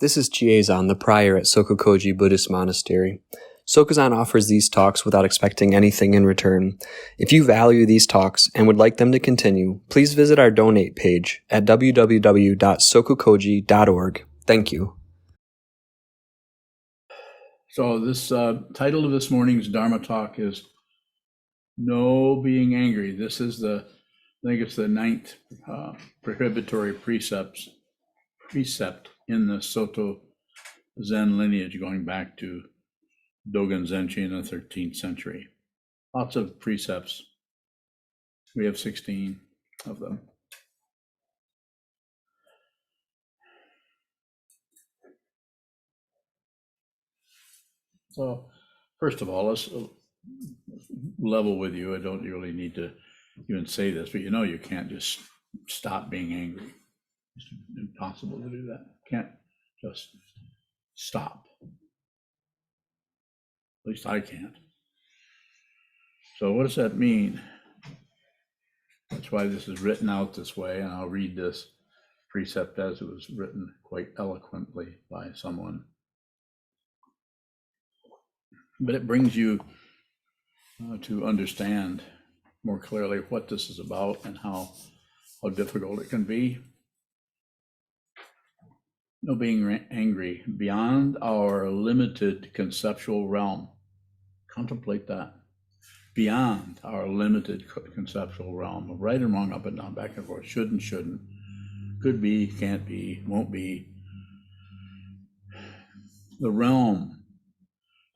This is Chiezan, the prior at SokukoJi Buddhist Monastery. Sokuzan offers these talks without expecting anything in return. If you value these talks and would like them to continue, please visit our donate page at www.sokukoji.org. Thank you. So this title of this morning's Dharma talk is No Being Angry. This is I think it's the ninth prohibitory precept in the Soto Zen lineage going back to Dogen Zenshi in the 13th century. Lots of precepts. We have 16 of them. So first of all, let's level with you. I don't really need to even say this, but you can't just stop being angry. It's impossible to do that. Can't just stop. At least I can't. So what does that mean? That's why this is written out this way, and I'll read this precept as it was written quite eloquently by someone. But it brings you to understand more clearly what this is about and how difficult it can be. No being angry beyond our limited conceptual realm. Contemplate that. Beyond our limited conceptual realm of right and wrong, up and down, back and forth, should and shouldn't, could be, can't be, won't be. The realm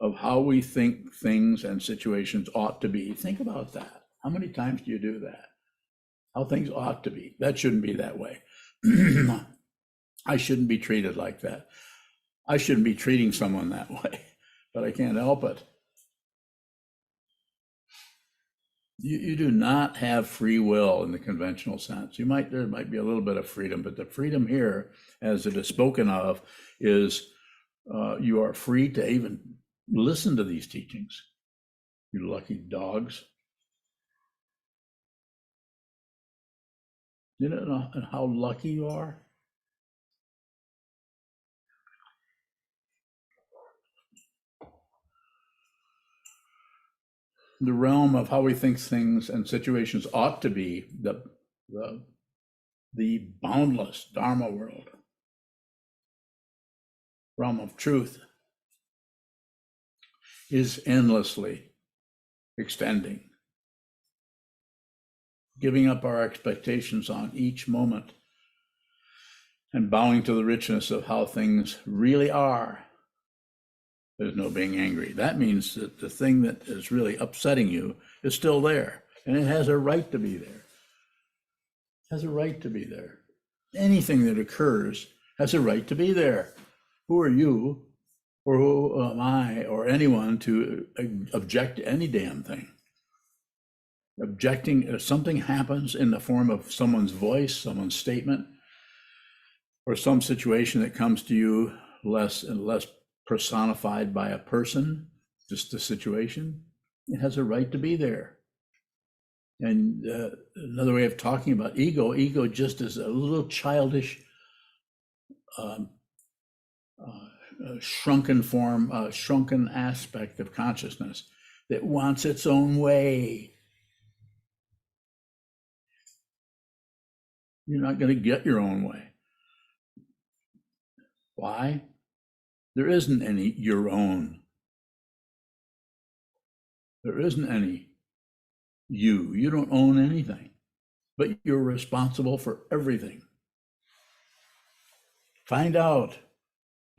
of how we think things and situations ought to be. Think about that. How many times do you do that? How things ought to be. That shouldn't be that way. I shouldn't be treated like that. I shouldn't be treating someone that way, but I can't help it. You do not have free will in the conventional sense. There might be a little bit of freedom, but the freedom here, as it is spoken of, is you are free to even listen to these teachings. You lucky dogs. You know how lucky you are? The realm of how we think things and situations ought to be, the boundless Dharma world, realm of truth, is endlessly extending, giving up our expectations on each moment and bowing to the richness of how things really are. There's no being angry. That means that the thing that is really upsetting you is still there, and it has a right to be there. It has a right to be there. Anything that occurs has a right to be there. Who are you, or who am I, or anyone to object to any damn thing? Objecting if something happens in the form of someone's voice, someone's statement, or some situation that comes to you less and less personified by a person, just the situation, it has a right to be there. And another way of talking about ego just is a little childish, shrunken form, shrunken aspect of consciousness that wants its own way. You're not going to get your own way. Why? There isn't any your own. There isn't any you. You don't own anything, but you're responsible for everything. Find out.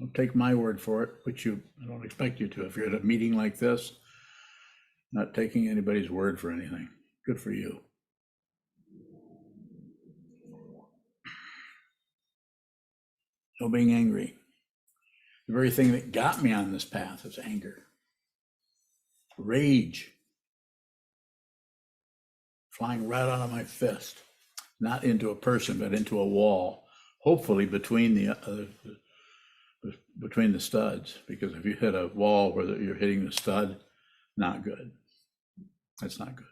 Don't take my word for it, which I don't expect you to. If you're at a meeting like this, not taking anybody's word for anything. Good for you. No being angry. The very thing that got me on this path is anger. Rage. Flying right out of my fist. Not into a person, but into a wall. Hopefully between the studs. Because if you hit a wall where you're hitting the stud, not good. That's not good.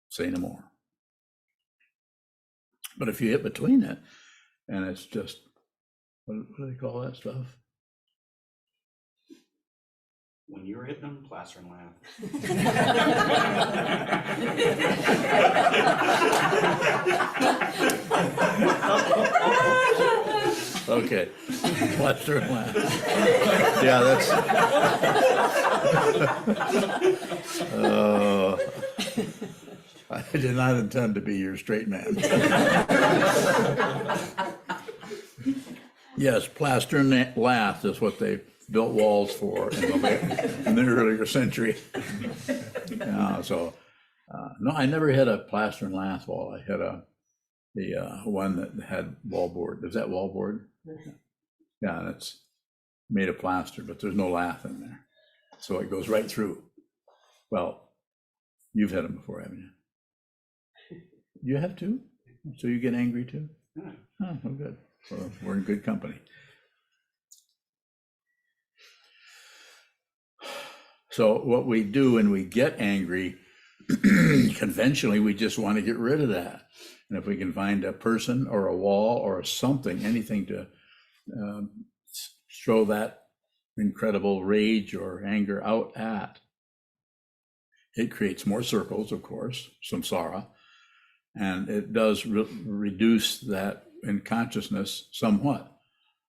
Say no more. But if you hit between it, and it's just what do they call that stuff? When you were hitting them, plaster and laugh. Okay, plaster and laugh. Yeah, that's. I did not intend to be your straight man. Yes, plaster and lath is what they built walls for in the earlier century. No, I never hit a plaster and lath wall. I hit the one that had wallboard. Is that wallboard? Yeah, and it's made of plaster, but there's no lath in there, so it goes right through. Well, you've hit them before, haven't you? You have too? So you get angry too? Yeah. Oh, well, good. Well, we're in good company. So what we do when we get angry, conventionally, we just want to get rid of that. And if we can find a person or a wall or something, anything to show that incredible rage or anger out at, it creates more circles, of course, samsara, and it does reduce that in consciousness somewhat.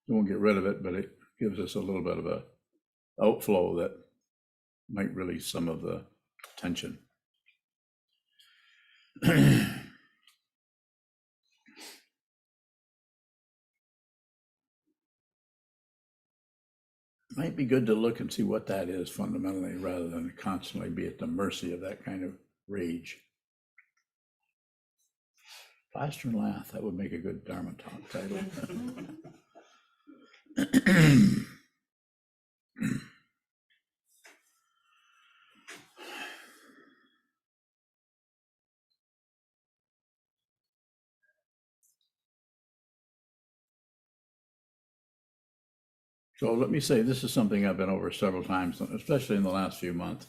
It won't get rid of it, but it gives us a little bit of a outflow that might release some of the tension. Might be good to look and see what that is fundamentally, rather than constantly be at the mercy of that kind of rage. Plaster and laugh, that would make a good Dharma talk title. So let me say, this is something I've been over several times, especially in the last few months,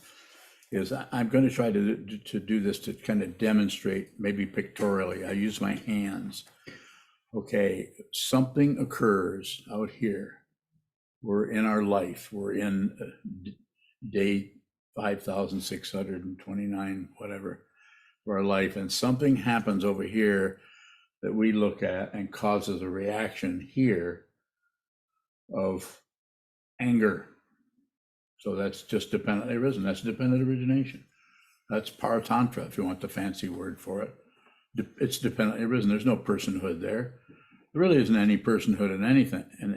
is I'm going to try to do this to kind of demonstrate, maybe pictorially. I use my hands. Okay, something occurs out here. We're in our life. We're in day 5,629, whatever, of our life. And something happens over here that we look at and causes a reaction here of anger. So that's just dependently arisen. That's dependent origination. That's paratantra, if you want the fancy word for it. It's dependently arisen. There's no personhood there. There really isn't any personhood in anything, in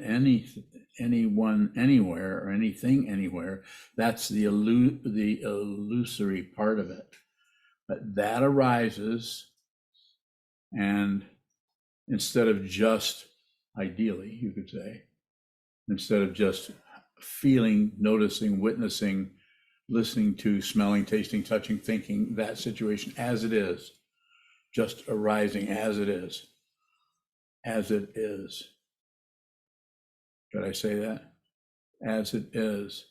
anyone anywhere or anything anywhere. That's the illusory part of it. But that arises, and instead of just, ideally, you could say, instead of just feeling, noticing, witnessing, listening to, smelling, tasting, touching, thinking that situation as it is, just arising as it is. As it is. Did I say that? As it is.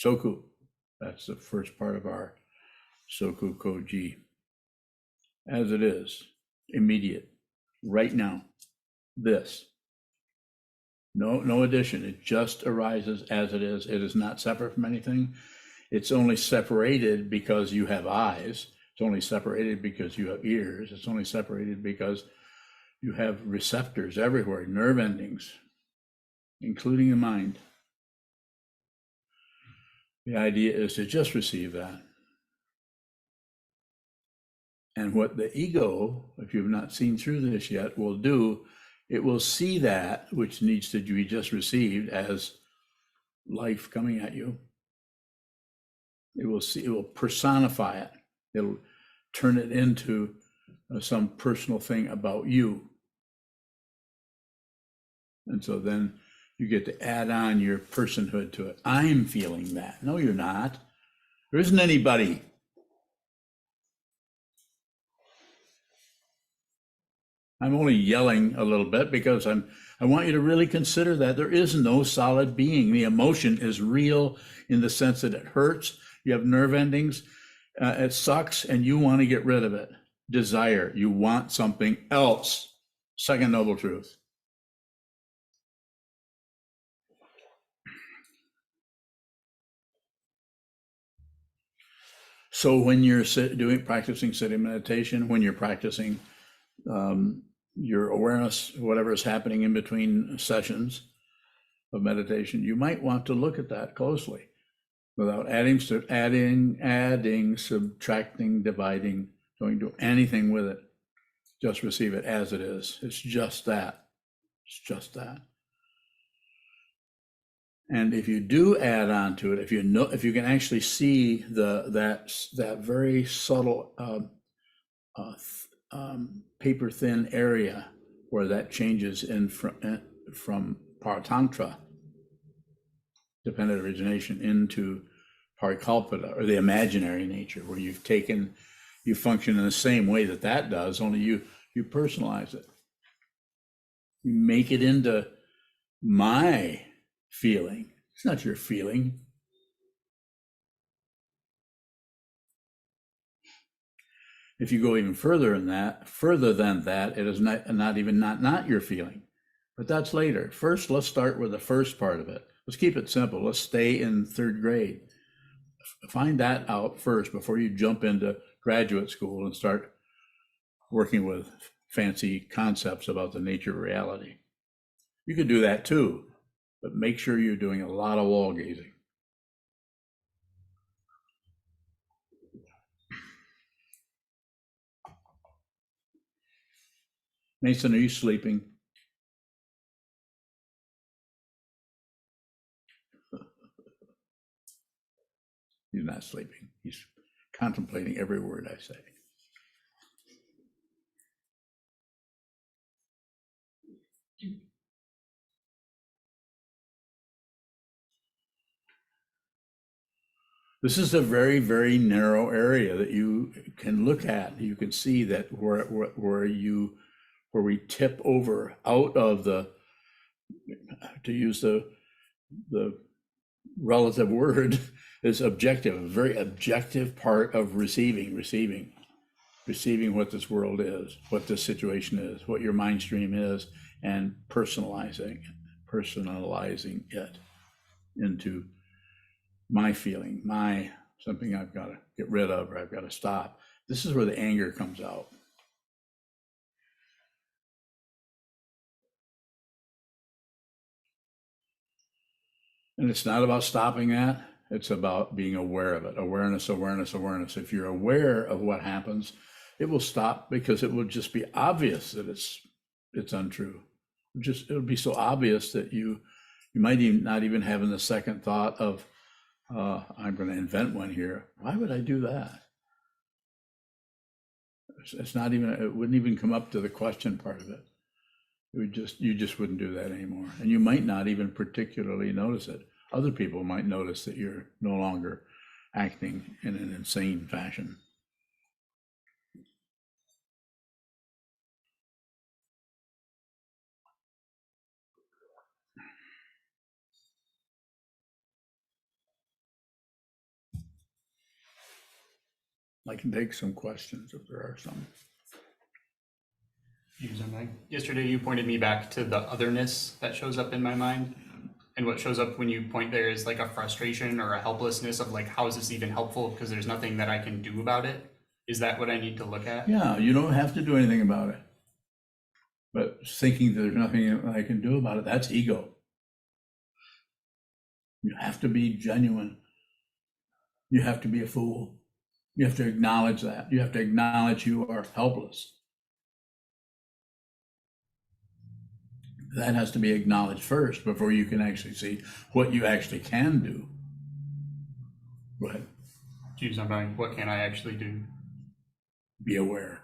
Soku, that's the first part of our SokukoJi. As it is, immediate, right now, this. No addition, it just arises as it is. It is not separate from anything. It's only separated because you have eyes. It's only separated because you have ears. It's only separated because you have receptors everywhere, nerve endings, including the mind. The idea is to just receive that. And what the ego, if you've not seen through this yet, will do, it will see that which needs to be just received as life coming at you. It will see, it will personify it. It'll turn it into some personal thing about you. And so then you get to add on your personhood to it. I'm feeling that. No, you're not. There isn't anybody. I'm only yelling a little bit because I want you to really consider that there is no solid being. The emotion is real in the sense that it hurts. You have nerve endings. It sucks and you want to get rid of it. Desire, you want something else. Second noble truth. So when you're practicing sitting meditation, when you're practicing your awareness, whatever is happening in between sessions of meditation, you might want to look at that closely without adding, subtracting, dividing, don't do anything with it. Just receive it as it is. It's just that. It's just that. And if you do add on to it, if you can actually see that very subtle paper thin area where that changes in from paratantra, dependent origination, into parikalpita, or the imaginary nature, where you function in the same way that does, only you personalize it. You make it into my feeling. It's not your feeling. If you go even further than that, it is not your feeling. But that's later. First, let's start with the first part of it. Let's keep it simple. Let's stay in third grade. Find that out first before you jump into graduate school and start working with fancy concepts about the nature of reality. You could do that too, but make sure you're doing a lot of wall gazing. Mason, are you sleeping? He's not sleeping. He's contemplating every word I say. This is a very, very narrow area that you can look at. You can see that where we tip over out of the, to use the relative word, is objective, a very objective part of receiving what this world is, what this situation is, what your mind stream is, and personalizing it into my feeling, something I've got to get rid of, or I've got to stop. This is where the anger comes out. And it's not about stopping that. It's about being aware of it. Awareness. If you're aware of what happens, it will stop, because it will just be obvious that it's untrue. It'll be so obvious that you might even not even have in the second thought of, I'm going to invent one here. Why would I do that? It's not even, it wouldn't even come up to the question part of it. You just wouldn't do that anymore. And you might not even particularly notice it. Other people might notice that you're no longer acting in an insane fashion. I can take some questions if there are some. Yesterday, you pointed me back to the otherness that shows up in my mind. And what shows up when you point there is like a frustration or a helplessness of like, how is this even helpful? Because there's nothing that I can do about it. Is that what I need to look at? Yeah, you don't have to do anything about it. But thinking that there's nothing I can do about it, that's ego. You have to be genuine. You have to be a fool. You have to acknowledge that. You have to acknowledge you are helpless. That has to be acknowledged first before you can actually see what you actually can do. Go ahead. Choose something. What can I actually do? Be aware.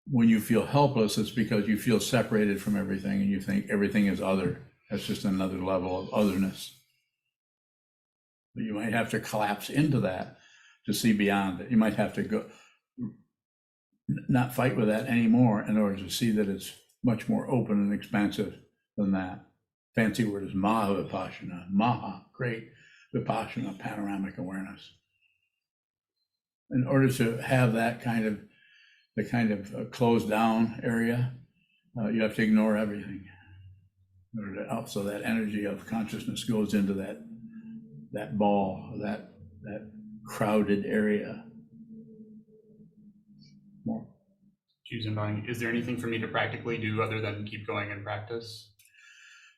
When you feel helpless, it's because you feel separated from everything and you think everything is other. That's just another level of otherness. But you might have to collapse into that to see beyond it. You might have to go, not fight with that anymore in order to see that it's much more open and expansive than that. Fancy word is Maha Vipassana. Maha, great. the kind of closed down area, you have to ignore everything in order to, so that energy of consciousness goes into that ball, that crowded area. More. Is there anything for me to practically do other than keep going and practice?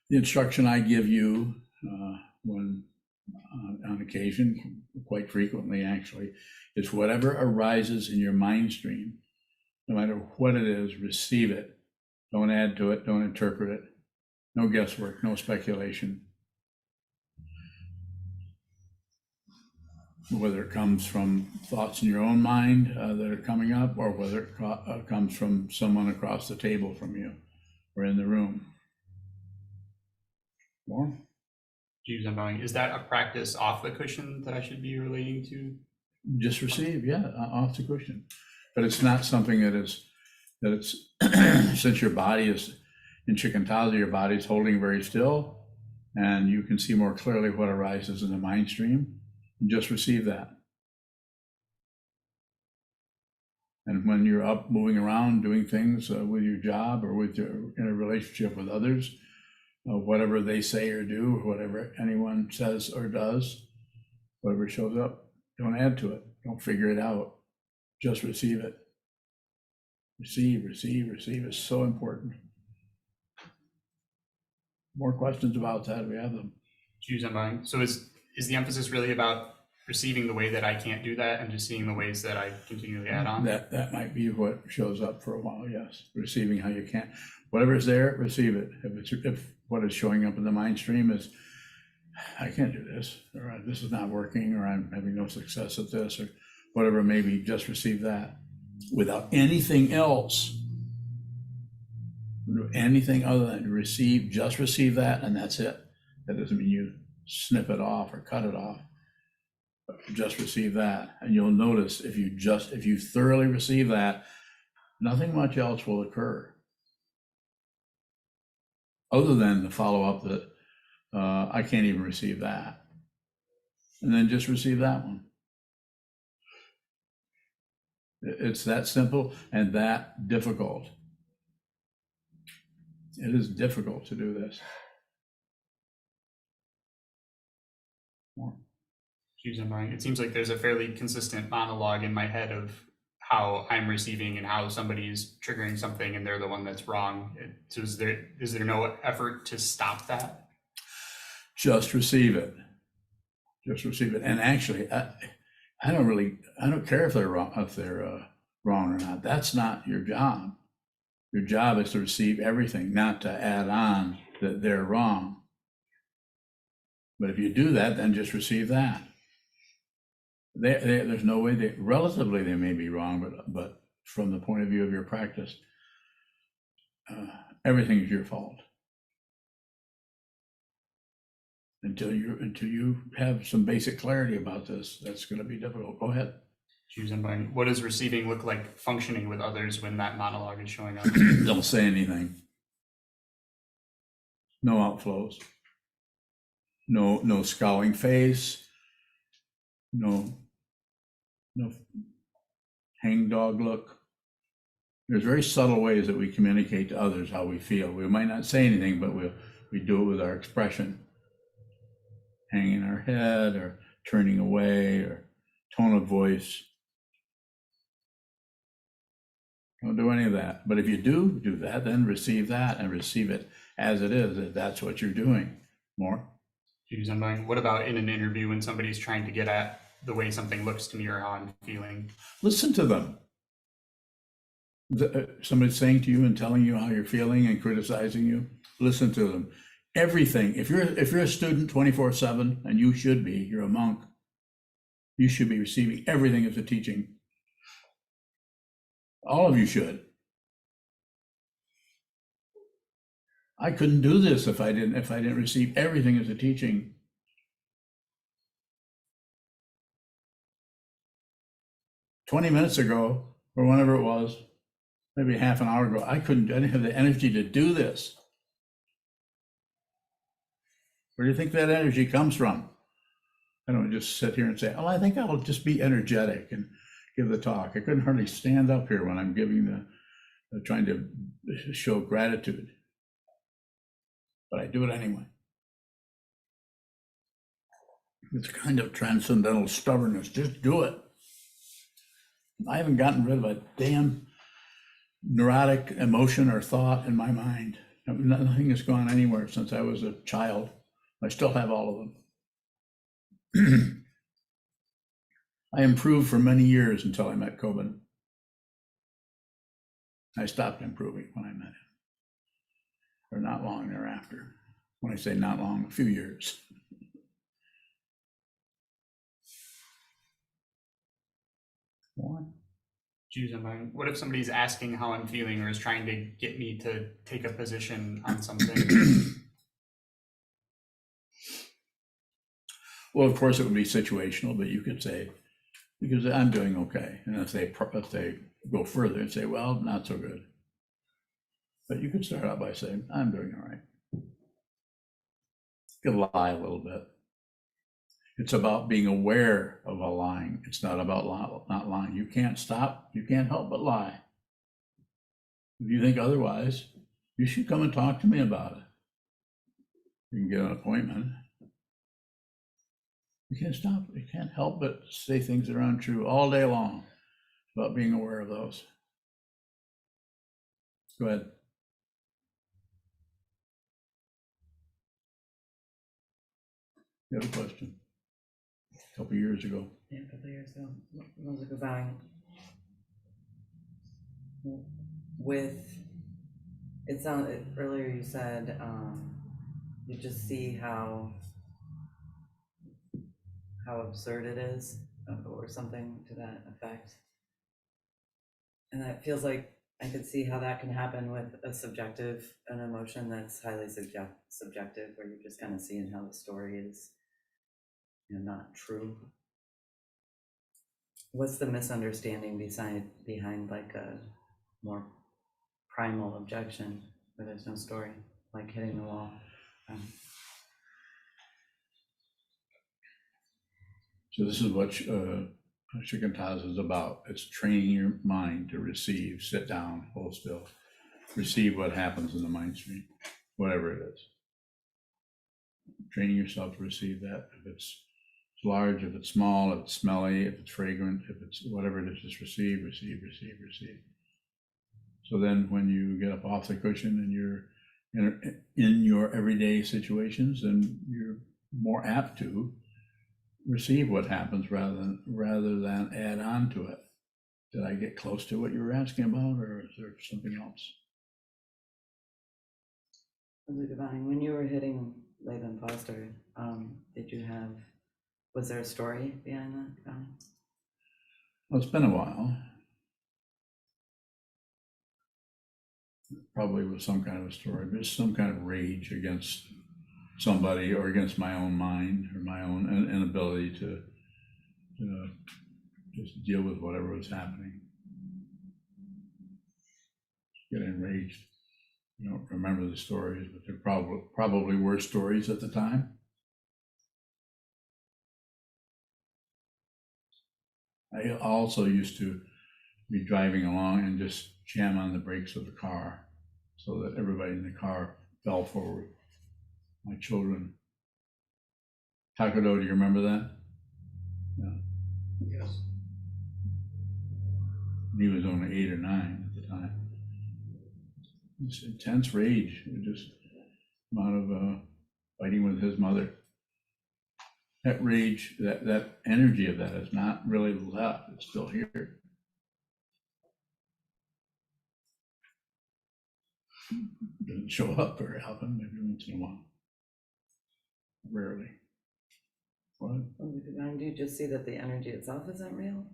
The instruction I give you when on occasion, quite frequently actually, is whatever arises in your mind stream, no matter what it is, receive it. Don't add to it, don't interpret it. No guesswork, no speculation. Whether it comes from thoughts in your own mind that are coming up, or whether it comes from someone across the table from you or in the room. More? Is that a practice off the cushion that I should be relating to? Just receive, yeah, off the cushion. But it's not something that it's since your body is in Shikantaza, your body is holding very still, and you can see more clearly what arises in the mind stream. Just receive that. And when you're up, moving around, doing things with your job or in a relationship with others, whatever they say or do, or whatever anyone says or does, whatever shows up, don't add to it. Don't figure it out. Just receive it. Receive, receive, receive is so important. More questions about that? We have them. So is the emphasis really about receiving the way that I can't do that and just seeing the ways that I continually add on? That might be what shows up for a while, yes. Receiving how you can't. Whatever is there, receive it. If what is showing up in the mind stream is, I can't do this, or this is not working, or I'm having no success at this, or whatever it may be, just receive that without anything else. Anything other than receive, just receive that, and that's it. That doesn't mean you snip it off or cut it off. But just receive that, and you'll notice if you thoroughly receive that, nothing much else will occur, other than the follow-up that I can't even receive that, and then just receive that one. It's that simple and that difficult. It is difficult to do this. More. It seems like there's a fairly consistent monologue in my head of how I'm receiving and how somebody's triggering something and they're the one that's wrong. So is there no effort to stop that? Just receive it. Just receive it. And actually, I don't care if they're wrong, wrong or not. That's not your job. Your job is to receive everything, not to add on that they're wrong. But if you do that, then just receive that. There's no way relatively they may be wrong, but from the point of view of your practice, everything is your fault. Until you have some basic clarity about this, that's going to be difficult. Go ahead. What does receiving look like functioning with others when that monologue is showing up? Don't say anything. No outflows. No scowling face. No hangdog look. There's very subtle ways that we communicate to others how we feel. We might not say anything, but we do it with our expression. Hanging our head or turning away or tone of voice. Don't do any of that. But if you do that, then receive that and receive it as it is, if that's what you're doing. More? What about in an interview when somebody's trying to get at the way something looks to me or how I'm feeling? Listen to them. Somebody's saying to you and telling you how you're feeling and criticizing you, listen to them. Everything. If you're a student 24/7, and you should be, you're a monk, you should be receiving everything as a teaching. All of you should. I couldn't do this if I didn't receive everything as a teaching. "20 minutes ago, or whenever it was, maybe half an hour ago, I didn't have the energy to do this." Where do you think that energy comes from? I don't just sit here and say, "Oh, I think I'll just be energetic and give the talk. I couldn't hardly stand up here when I'm giving trying to show gratitude, but I do it anyway. It's kind of transcendental stubbornness. Just do it. I haven't gotten rid of a damn neurotic emotion or thought in my mind. Nothing has gone anywhere since I was a child. I still have all of them. I improved for many years until I met Coben. I stopped improving when I met him, or not long thereafter. When I say not long, a few years. What? Choose on mine. What if somebody's asking how I'm feeling or is trying to get me to take a position on something? Well, of course, it would be situational, but you could say, because I'm doing okay. And if they go further and say, well, not so good. But you could start out by saying, I'm doing all right. You could lie a little bit. It's about being aware of a lying. It's not about not lying. You can't stop. You can't help but lie. If you think otherwise, you should come and talk to me about it. You can get an appointment. You can't stop. You can't help but say things that are untrue all day long. It's about being aware of those. Go ahead. You have a question? A couple of years ago. Yeah, a couple of years ago. Sokuzan, with it sounded earlier you said you just see how absurd it is, or something to that effect. And that feels like I could see how that can happen with an emotion that's highly subjective, where you're just kind of seeing how the story is, not true. What's the misunderstanding behind like a more primal objection where there's no story, like hitting the wall? So this is what Shikantaza is about. It's training your mind to receive, sit down, hold still, receive what happens in the mind stream, whatever it is. Training yourself to receive that. If it's large, if it's small, if it's smelly, if it's fragrant, if it's whatever it is, just receive, receive, receive, receive. So then when you get up off the cushion and you're in your everyday situations, then you're more apt to receive what happens rather than add on to it. Did I get close to what you were asking about, or is there something else? When you were hitting Laban Foster, was there a story behind that? Well, it's been a while. Probably was some kind of a story, but it's some kind of rage against somebody or against my own mind or my own inability to just deal with whatever was happening. Get enraged. I don't remember the stories, but there probably were stories at the time. I also used to be driving along and just jam on the brakes of the car so that everybody in the car fell forward. My children. Takodo, do you remember that? Yeah. Yes. He was only 8 or 9 at the time. This intense rage, just amount of fighting with his mother. That rage, that energy of that is not really left. It's still here. Doesn't show up very often, maybe once in a while. Rarely. What? Do you just see that the energy itself isn't real?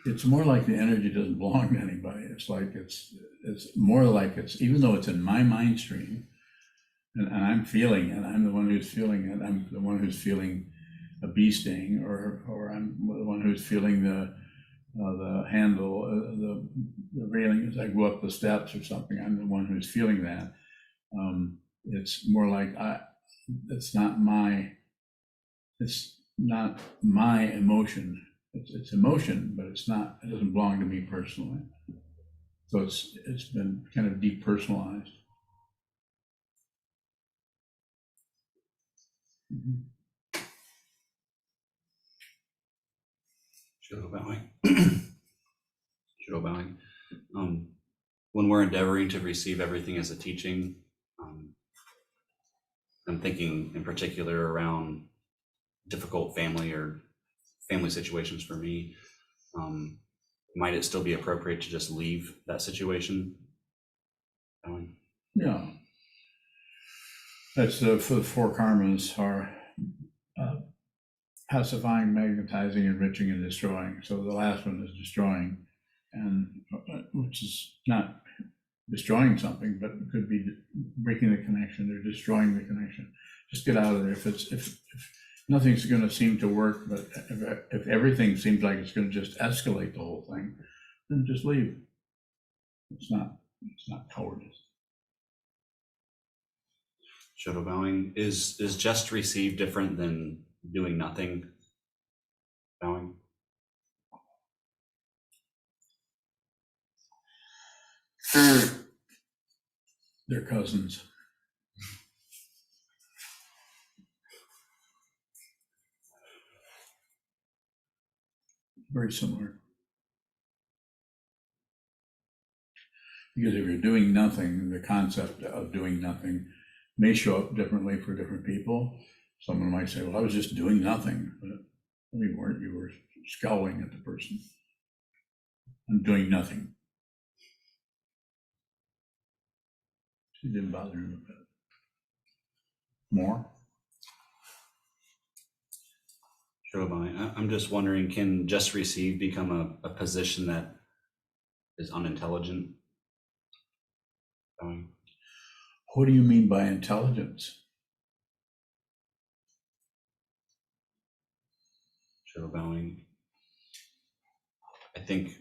It's more like the energy doesn't belong to anybody. It's like it's more like even though it's in my mind stream, and I'm feeling it. I'm the one who's feeling it. I'm the one who's feeling a bee sting, or I'm the one who's feeling the handle, the railing as I go up the steps or something. I'm the one who's feeling that. It's more like it's not my emotion. It's emotion, but it doesn't belong to me personally. So it's been kind of depersonalized. Shadow bowing. Shadow bowing. When we're endeavoring to receive everything as a teaching, I'm thinking in particular around difficult family situations for me. Might it still be appropriate to just leave that situation? Yeah. That's for the four karmas are pacifying, magnetizing, enriching, and destroying. So the last one is destroying, and which is not destroying something, but it could be breaking the connection or destroying the connection. Just get out of there. If nothing's going to seem to work, but if everything seems like it's going to just escalate the whole thing, then just leave. It's not cowardice. Shadow bowing is just receive different than doing nothing bowing? They're cousins. Very similar. Because if you're doing nothing, the concept of doing nothing may show up differently for different people. Someone might say, well, I was just doing nothing, but you weren't. You were scowling at the person. I'm doing nothing. It didn't bother him a bit. More? Shadow bowing. I'm just wondering, can just receive become a position that is unintelligent? Bowing. What do you mean by intelligence? Shadow bowing. I think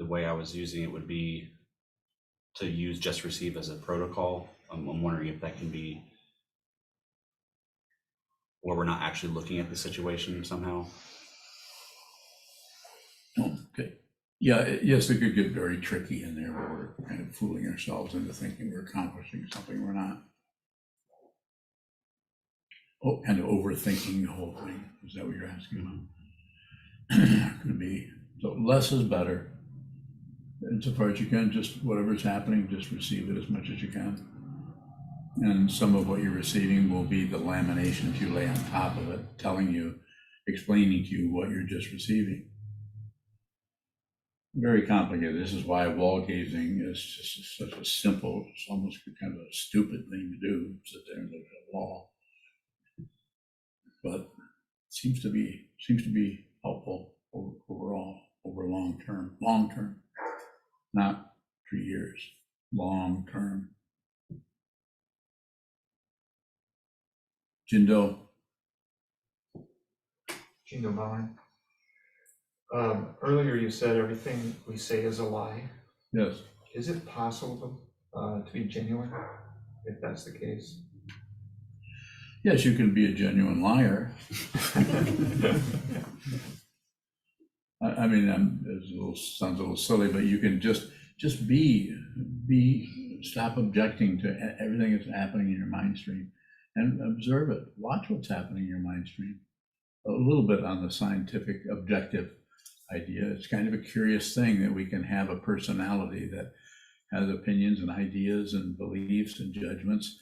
the way I was using it would be to use just receive as a protocol. I'm wondering if that can be where we're not actually looking at the situation somehow. Okay. Yeah, yes, it could get very tricky in there where we're kind of fooling ourselves into thinking we're accomplishing something we're not. Oh, and overthinking the whole thing. Is that what you're asking about? Could be. So less is better. Insofar as you can, just whatever's happening, just receive it as much as you can. And some of what you're receiving will be the laminations you lay on top of it, telling you, explaining to you what you're just receiving. Very complicated. This is why wall gazing is just such a simple, it's almost kind of a stupid thing to do, sit there and look at a wall. But it seems to be helpful overall, over long term, not 3 years, long term. Jindo. Jindo bowing. Earlier you said everything we say is a lie. Yes. Is it possible to be genuine if that's the case? Yes, you can be a genuine liar. I mean, it sounds a little silly, but you can just be, stop objecting to everything that's happening in your mind stream and observe it. Watch what's happening in your mind stream. A little bit on the scientific objective idea. It's kind of a curious thing that we can have a personality that has opinions and ideas and beliefs and judgments,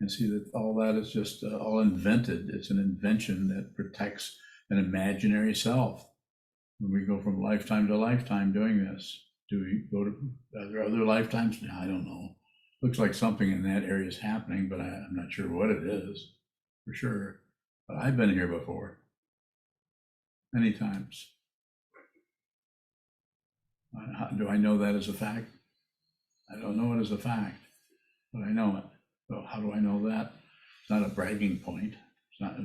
and see that all that is just all invented. It's an invention that protects an imaginary self. When we go from lifetime to lifetime doing this, do we go to, are there other lifetimes? No, I don't know. Looks like something in that area is happening, but I'm not sure what it is, for sure. But I've been here before, many times. Do I know that as a fact? I don't know it as a fact, but I know it. So how do I know that? It's not a bragging point. It's not.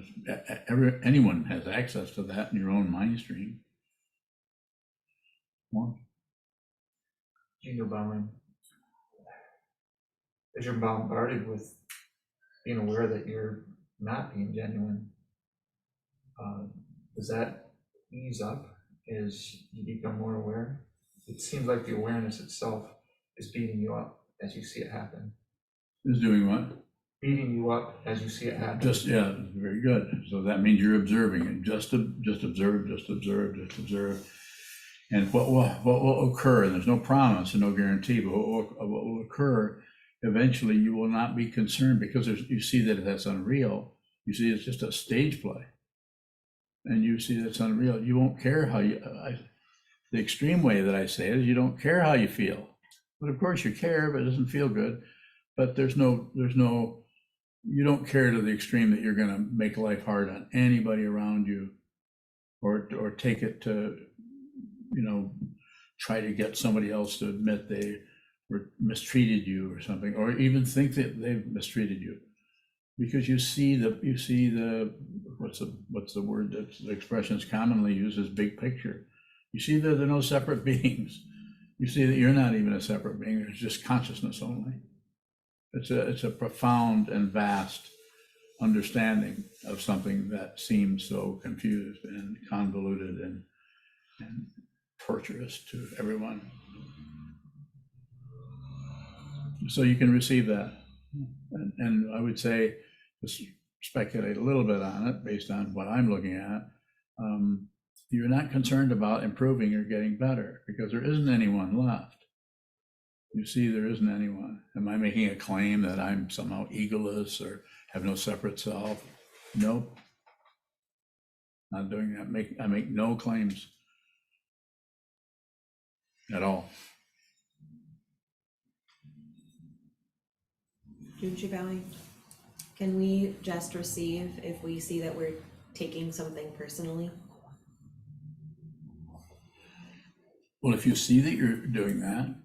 Anyone has access to that in your own mind stream. More. Jindo bowing. as you're bombarded with being aware that you're not being genuine, does that ease up as you become more aware? It seems like the awareness itself is beating you up as you see it happen. Is doing what? Beating you up as you see it happen. Just, yeah, very good. So that means you're observing it. Just observe, just observe, just observe. And what will occur, and there's no promise and no guarantee, but what will occur, eventually you will not be concerned because you see that that's unreal. You see it's just a stage play. And you see that's unreal. You won't care how the extreme way that I say it is you don't care how you feel. But of course you care, but it doesn't feel good. But there's no, you don't care to the extreme that you're going to make life hard on anybody around you, or take it to, try to get somebody else to admit they mistreated you or something, or even think that they've mistreated you, because you see the what's the word that the expression is commonly used as big picture. You see that there are no separate beings. You see that you're not even a separate being. There's just consciousness only. It's a profound and vast understanding of something that seems so confused and convoluted and torturous to everyone. So you can receive that. And I would say, just speculate a little bit on it based on what I'm looking at. You're not concerned about improving or getting better because there isn't anyone left. You see, there isn't anyone. Am I making a claim that I'm somehow egoless or have no separate self? Nope. Not doing that. I make no claims at all. Junshi bowing. Can we just receive if we see that we're taking something personally? Well, if you see that you're doing that,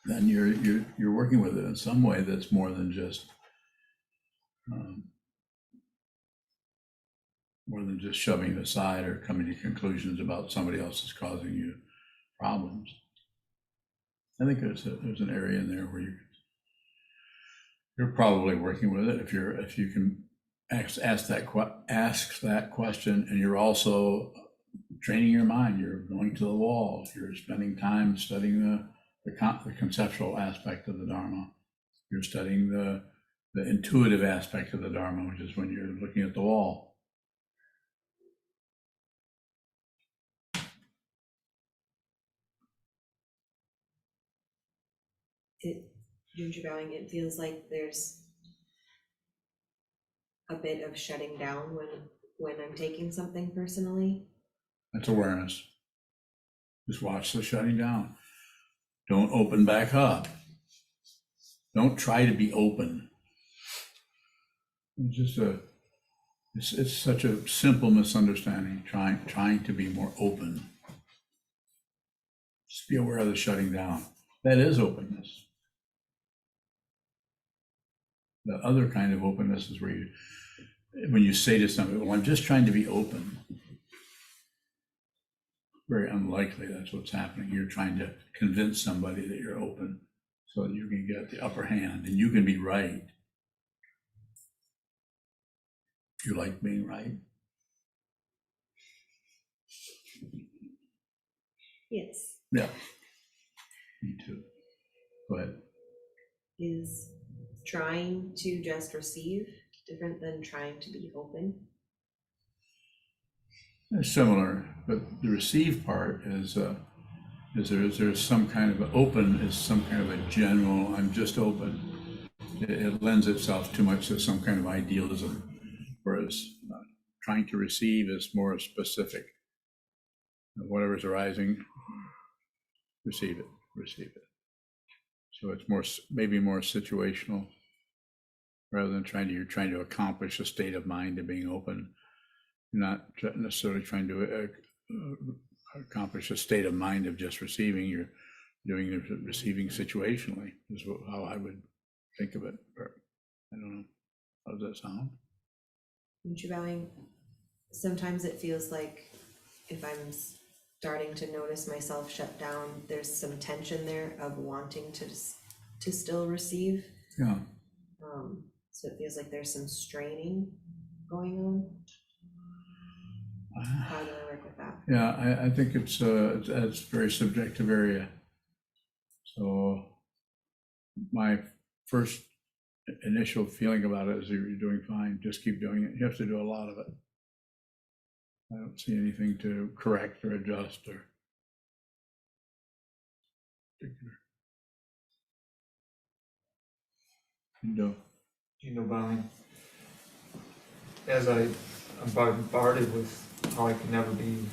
then you're working with it in some way that's more than just shoving it aside or coming to conclusions about somebody else is causing you problems. I think there's an area in there where you're probably working with it if you can ask that question, and you're also training your mind. You're going to the wall. You're spending time studying the conceptual aspect of the Dharma. You're studying the intuitive aspect of the Dharma, which is when you're looking at the wall. Junshi bowing, it feels like there's a bit of shutting down when I'm taking something personally. That's awareness. Just watch the shutting down. Don't open back up. Don't try to be open. It's such a simple misunderstanding, trying to be more open. Just be aware of the shutting down. That is openness. The other kind of openness is when you say to somebody, well, I'm just trying to be open. Very unlikely that's what's happening. You're trying to convince somebody that you're open so that you can get the upper hand and you can be right. You like being right? Yes. Yeah. Me too. Go ahead. Is trying to just receive different than trying to be open? They're similar, but the receive part is there's some kind of open is some kind of a general, I'm just open. It lends itself too much to some kind of idealism, whereas trying to receive is more specific. Whatever's arising, receive it. So it's maybe more situational, rather than you're trying to accomplish a state of mind of being open. You're not necessarily trying to accomplish a state of mind of just receiving. You're doing the receiving situationally, is how I would think of it. Or, I don't know. How does that sound? Junshi bowing. Sometimes it feels like if I'm starting to notice myself shut down, there's some tension there of wanting to just to still receive. Yeah. So it feels like there's some straining going on. How do I work with that? Yeah, I think it's a very subjective area. So my first initial feeling about it is you're doing fine, just keep doing it. You have to do a lot of it. I don't see anything to correct or adjust or particular. Bowing. As I'm bombarded with how I can never be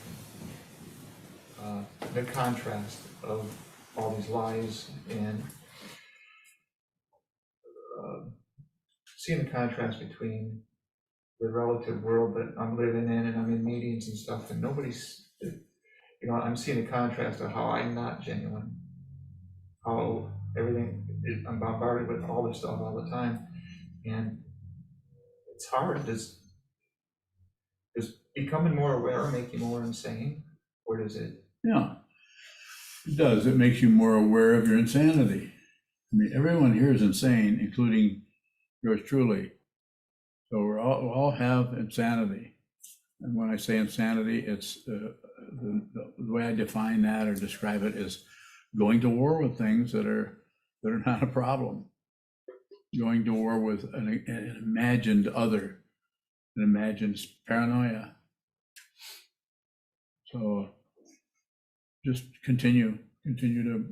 the contrast of all these lies and seeing the contrast between the relative world that I'm living in, and I'm in meetings and stuff, and nobody's, I'm seeing the contrast of how I'm not genuine, how I'm bombarded with all this stuff all the time, and it's hard. Does becoming more aware make you more insane, or does it? Yeah, it does. It makes you more aware of your insanity. I mean, everyone here is insane, including yours truly. So we all have insanity. And when I say insanity, it's the way I define that or describe it is going to war with things that are not a problem. Going to war with an imagined other, an imagined paranoia. So just continue to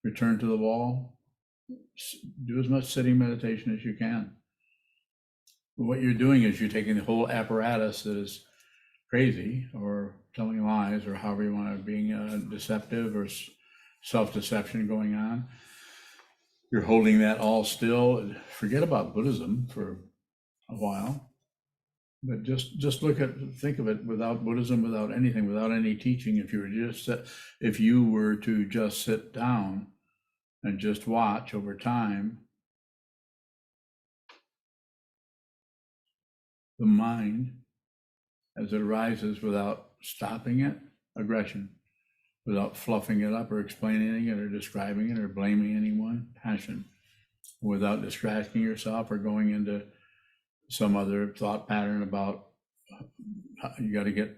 return to the wall. Do as much sitting meditation as you can. What you're doing is you're taking the whole apparatus that is crazy or telling lies or however you want to, being deceptive or self-deception going on. You're holding that all still. Forget about Buddhism for a while, but just think of it without Buddhism, without anything, without any teaching. If you were to just sit down and just watch over time, the mind as it arises without stopping it, aggression, without fluffing it up or explaining it or describing it or blaming anyone, passion, without distracting yourself or going into some other thought pattern about you got to get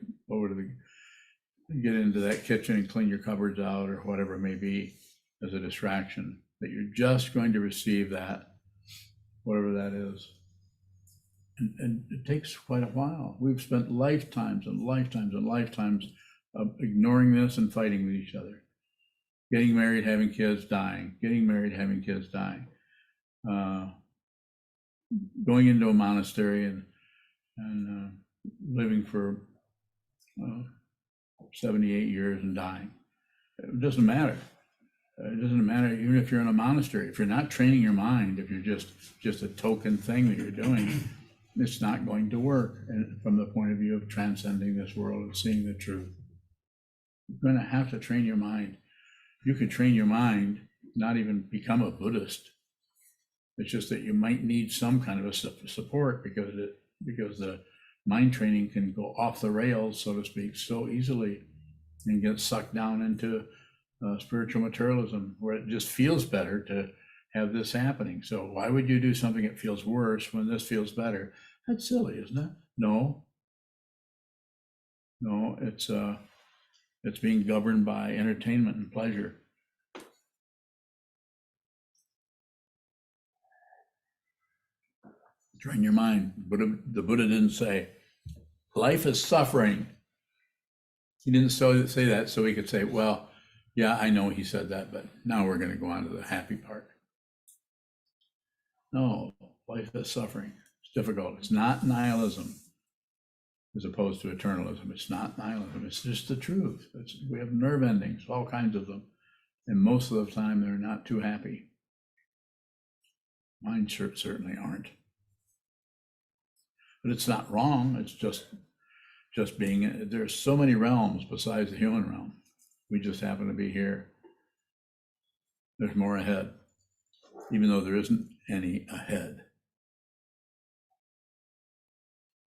into that kitchen and clean your cupboards out or whatever it may be as a distraction, that you're just going to receive that, whatever that is. And it takes quite a while. We've spent lifetimes and lifetimes and lifetimes of ignoring this and fighting with each other. Getting married, having kids, dying. Getting married, having kids, dying. Going into a monastery and living for 78 years and dying. It doesn't matter. It doesn't matter even if you're in a monastery. If you're not training your mind, if you're just a token thing that you're doing, it's not going to work. And from the point of view of transcending this world and seeing the truth, you're going to have to train your mind. You could train your mind, not even become a Buddhist. It's just that you might need some kind of a support because the mind training can go off the rails, so to speak, so easily and get sucked down into spiritual materialism, where it just feels better to have this happening. So why would you do something that feels worse when this feels better? That's silly, isn't it? No, it's being governed by entertainment and pleasure. Train your mind. The Buddha didn't say, life is suffering. He didn't say that so he could say, well, yeah, I know he said that, but now we're going to go on to the happy part. No, life is suffering. It's difficult. It's not nihilism as opposed to eternalism. It's not nihilism. It's just the truth. We have nerve endings, all kinds of them. And most of the time, they're not too happy. Mine certainly aren't. But it's not wrong. It's just being, there's so many realms besides the human realm. We just happen to be here. There's more ahead, even though there isn't any ahead.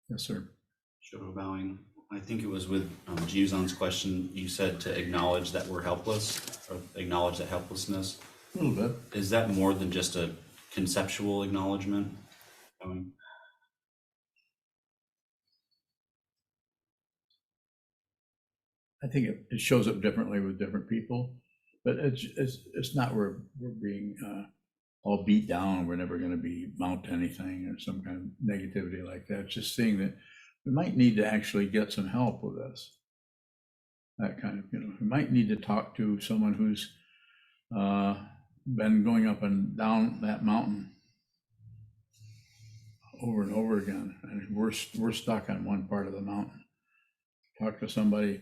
Yes, sir. Shogo bowing. I think it was with Jiuzan's question, you said to acknowledge that we're helpless, or acknowledge that helplessness. A little bit. Is that more than just a conceptual acknowledgement? I think it shows up differently with different people, but it's not we're being all beat down. We're never going to be mount anything or some kind of negativity like that. It's just seeing that we might need to actually get some help with this. That kind of, we might need to talk to someone who's been going up and down that mountain over and over again, and we're stuck on one part of the mountain. Talk to somebody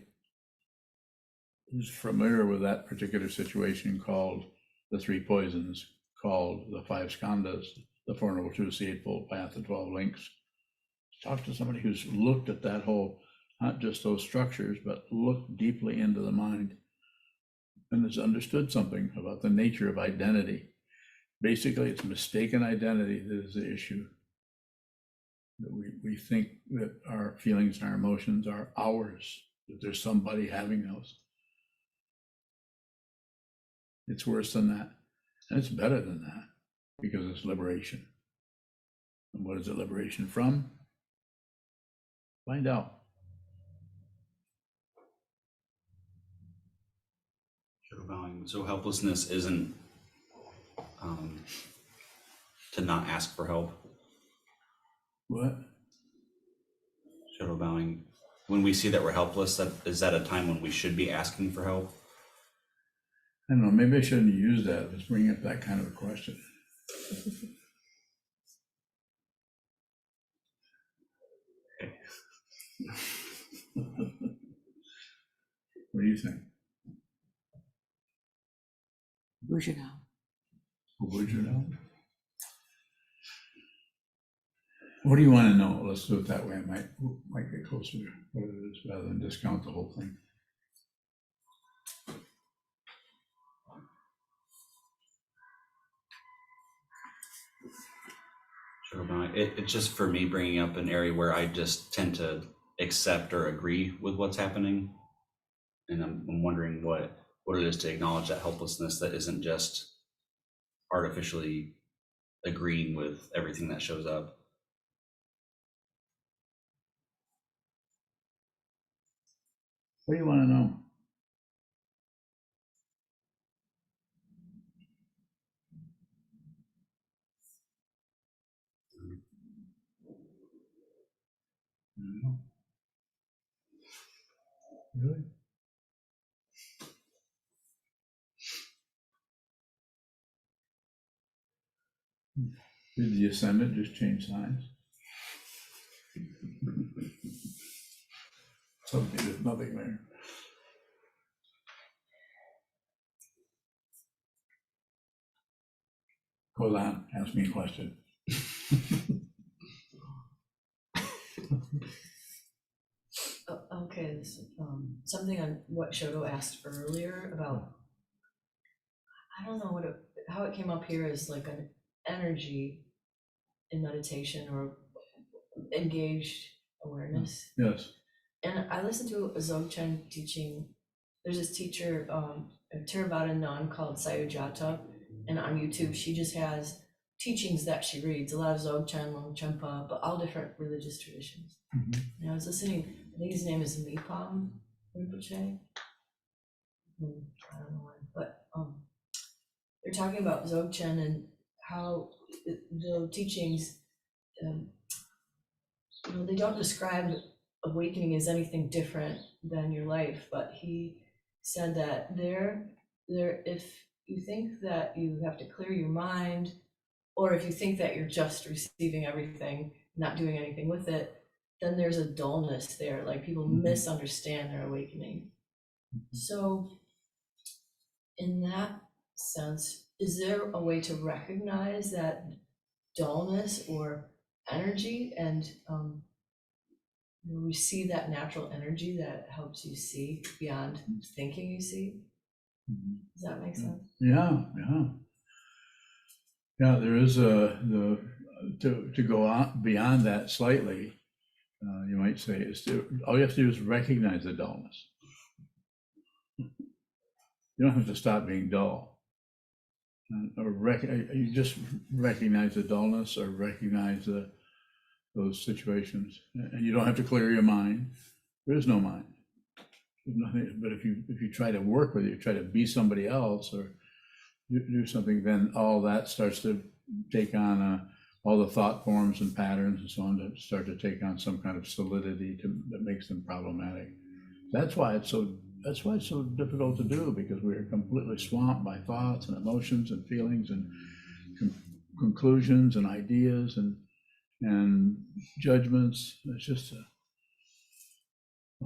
who's familiar with that particular situation, called the 3 poisons, called the 5 skandhas, the 4 noble truths, the Eightfold Path, the 12 links. Talk to somebody who's looked at that whole, not just those structures, but looked deeply into the mind and has understood something about the nature of identity. Basically, it's mistaken identity that is the issue. That we think that our feelings and our emotions are ours, that there's somebody having those. It's worse than that. And it's better than that, because it's liberation. And what is it liberation from? Find out. So helplessness isn't to not ask for help. What? Shadow bowing. When we see that we're helpless, is that a time when we should be asking for help? I don't know, maybe I shouldn't use that, let's bring up that kind of a question. What do you think? Who's you know? Would you know? What do you want to know? Let's do it that way. I might get closer to what it is rather than discount the whole thing. Shadow bowing. It's just for me bringing up an area where I just tend to accept or agree with what's happening. And I'm wondering what it is to acknowledge that helplessness that isn't just artificially agreeing with everything that shows up. What do you want to know? Really? Did the ascendant just change signs? Something, there's nothing there. Hold on, ask me a question. Okay, this, something on what Shoto asked earlier about, I don't know how it came up here as like an energy in meditation or engaged awareness. Yes. And I listened to a Dzogchen teaching. There's this teacher, a Theravada nun called Sayujata, and on YouTube she just has teachings that she reads, a lot of Dzogchen, Longchenpa, but all different religious traditions. Mhm. And I was listening, I think his name is Mipam Rinpoche. I don't know why, but they're talking about Dzogchen and how the teachings, they don't describe awakening as anything different than your life, but he said that if you think that you have to clear your mind, or if you think that you're just receiving everything, not doing anything with it, then there's a dullness there, like people misunderstand their awakening. So in that sense, is there a way to recognize that dullness or energy and receive that natural energy that helps you see beyond thinking you see? Does that make sense? Yeah. There is to go on beyond that slightly. You might say all you have to do is recognize the dullness. You don't have to stop being dull. Or you just recognize the dullness or recognize those situations. And you don't have to clear your mind. There is no mind. There's nothing, but if you try to work with it, you try to be somebody else or do something, then all that starts to take on all the thought forms and patterns and so on to start to take on some kind of solidity that makes them problematic. That's why it's so difficult to do, because we are completely swamped by thoughts and emotions and feelings and conclusions and ideas and judgments. It's just a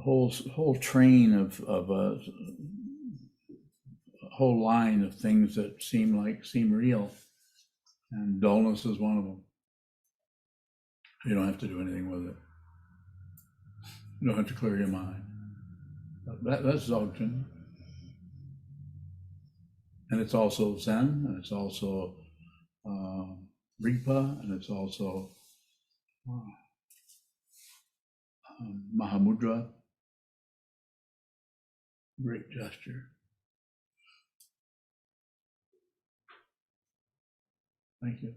whole train of a whole line of things that seem real, and dullness is one of them. You don't have to do anything with it. You don't have to clear your mind. That's Dzogchen. And it's also Zen, and it's also Rigpa, and it's also Mahamudra. Great gesture. Thank you.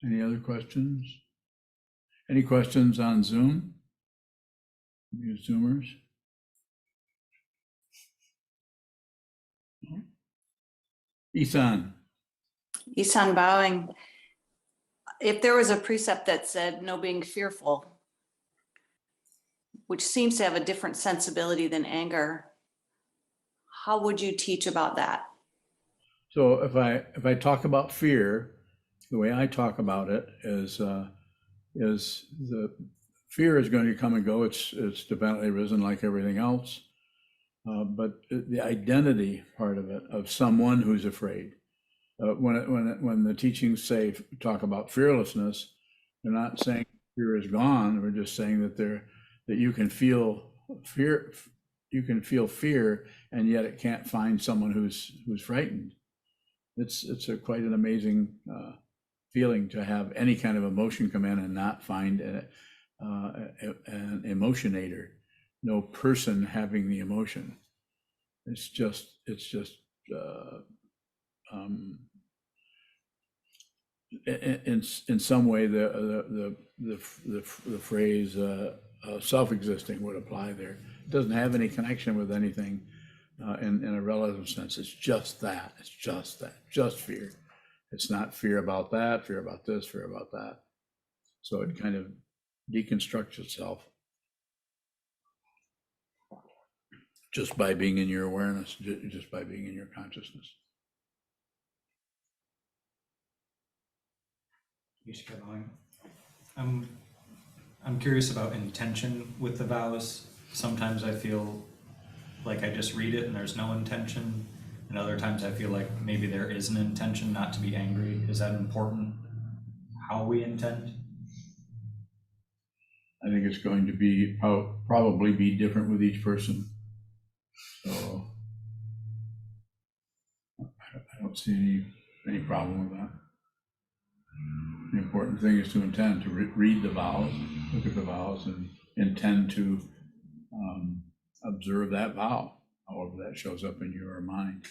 Any other questions? Any questions on Zoom? You Zoomers? Isan. Isan bowing. If there was a precept that said no being fearful, which seems to have a different sensibility than anger, how would you teach about that? So if I talk about fear, the way I talk about it is the fear is going to come and go. It's definitely risen like everything else, but the identity part of it, of someone who's afraid. When the teachings talk about fearlessness, they're not saying fear is gone. We're just saying that you can feel fear. You can feel fear, and yet it can't find someone who's frightened. It's quite an amazing feeling to have any kind of emotion come in and not find an emotionator, no person having the emotion. It's just in some way the phrase self-existing would apply there. It doesn't have any connection with anything in a relative sense. It's just that. It's just that. Just fear. It's not fear about that, fear about this, fear about that. So it kind of deconstructs itself just by being in your awareness, just by being in your consciousness. I'm curious about intention with the vows. Sometimes I feel like I just read it and there's no intention, and other times I feel like maybe there is an intention not to be angry. Is that important, how we intend? I think it's going to be probably be different with each person. So I don't see any problem with that. The important thing is to intend to read the vows, look at the vows, and intend to observe that vow, however that shows up in your mind,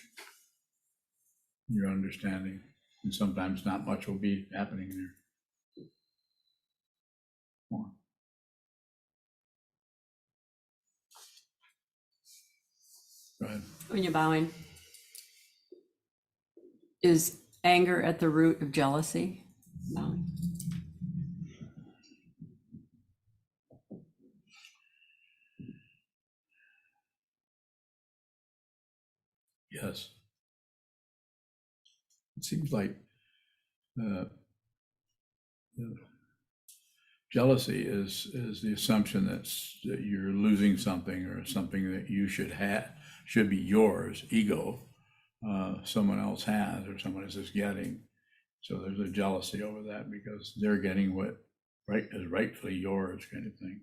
your understanding. And sometimes not much will be happening there. More. Go ahead. When you're bowing, is anger at the root of jealousy? Bowing. Yes. It seems like jealousy is the assumption that you're losing something, or something that you should be yours, ego, someone else has, or someone else is getting. So there's a jealousy over that because they're getting what is rightfully yours, kind of thing.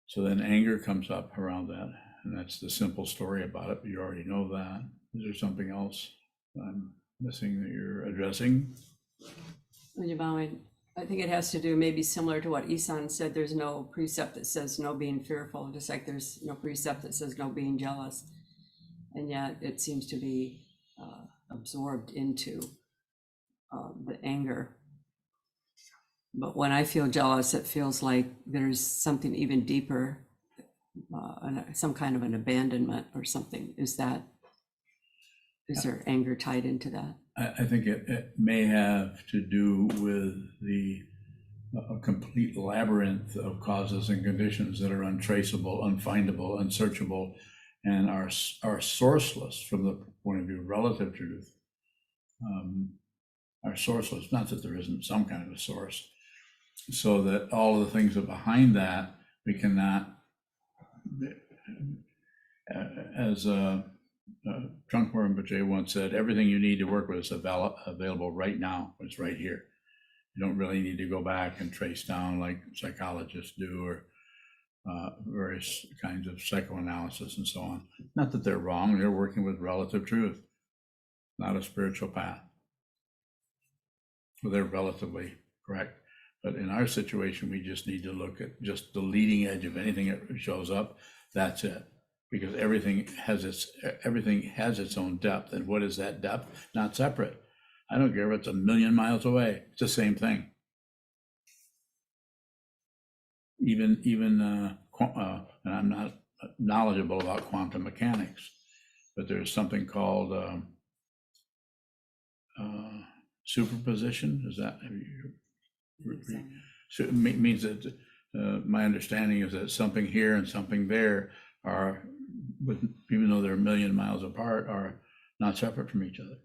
So then anger comes up around that, and that's the simple story about it. But you already know that. Is there something else I'm missing that you're addressing? When you're bowing, I think it has to do maybe similar to what Isan said. There's no precept that says no being fearful, just like there's no precept that says no being jealous. And yet it seems to be absorbed into the anger. But when I feel jealous, it feels like there's something even deeper, some kind of an abandonment or something. Is there anger tied into that? I think it may have to do with a complete labyrinth of causes and conditions that are untraceable, unfindable, unsearchable, and are sourceless from the point of view of relative truth. Are sourceless, not that there isn't some kind of a source, so that all of the things that behind that we cannot, as Trungpa Rinpoche once said, everything you need to work with is available right now. It's right here. You don't really need to go back and trace down like psychologists do, or various kinds of psychoanalysis and so on. Not that they're wrong, they're working with relative truth, not a spiritual path. Well, they're relatively correct. But in our situation, we just need to look at just the leading edge of anything that shows up. That's it. Because everything has its own depth. And what is that depth? Not separate. I don't care if it's 1,000,000 miles away. It's the same thing. Even and I'm not knowledgeable about quantum mechanics, but there's something called superposition. Is that? So it means that my understanding is that something here and something there are, even though they're 1,000,000 miles apart, are not separate from each other.